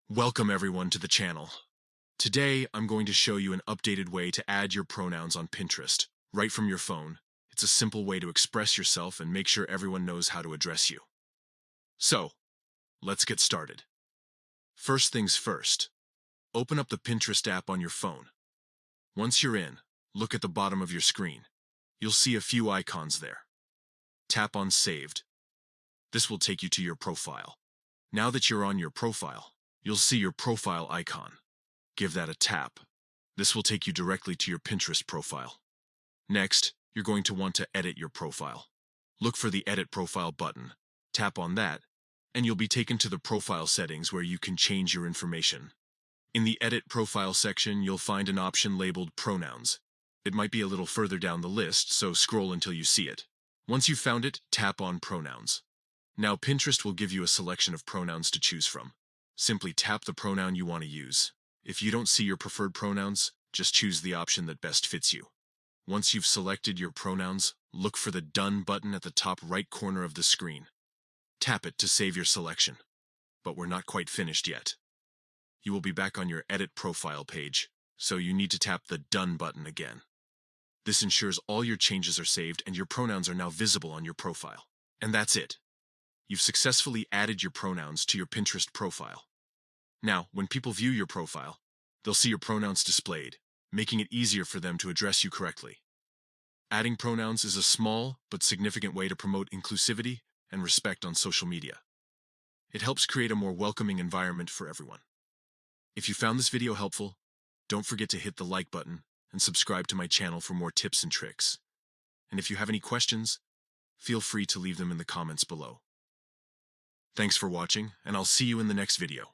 Welcome everyone to the channel. Today, I'm going to show you an updated way to add your pronouns on Pinterest, right from your phone. It's a simple way to express yourself and make sure everyone knows how to address you. So, let's get started. First things first, open up the Pinterest app on your phone. Once you're in, look at the bottom of your screen. You'll see a few icons there. Tap on Saved. This will take you to your profile. Now that you're on your profile, you'll see your profile icon. Give that a tap. This will take you directly to your Pinterest profile. Next, you're going to want to edit your profile. Look for the Edit Profile button. Tap on that, and you'll be taken to the profile settings where you can change your information. In the Edit Profile section, you'll find an option labeled Pronouns. It might be a little further down the list, so scroll until you see it. Once you've found it, tap on Pronouns. Now Pinterest will give you a selection of pronouns to choose from. Simply tap the pronoun you want to use. If you don't see your preferred pronouns, just choose the option that best fits you. Once you've selected your pronouns, look for the Done button at the top right corner of the screen. Tap it to save your selection. But we're not quite finished yet. You will be back on your Edit Profile page, so you need to tap the Done button again. This ensures all your changes are saved and your pronouns are now visible on your profile. And that's it. You've successfully added your pronouns to your Pinterest profile. Now, when people view your profile, they'll see your pronouns displayed, making it easier for them to address you correctly. Adding pronouns is a small but significant way to promote inclusivity and respect on social media. It helps create a more welcoming environment for everyone. If you found this video helpful, don't forget to hit the like button and subscribe to my channel for more tips and tricks. And if you have any questions, feel free to leave them in the comments below. Thanks for watching, and I'll see you in the next video.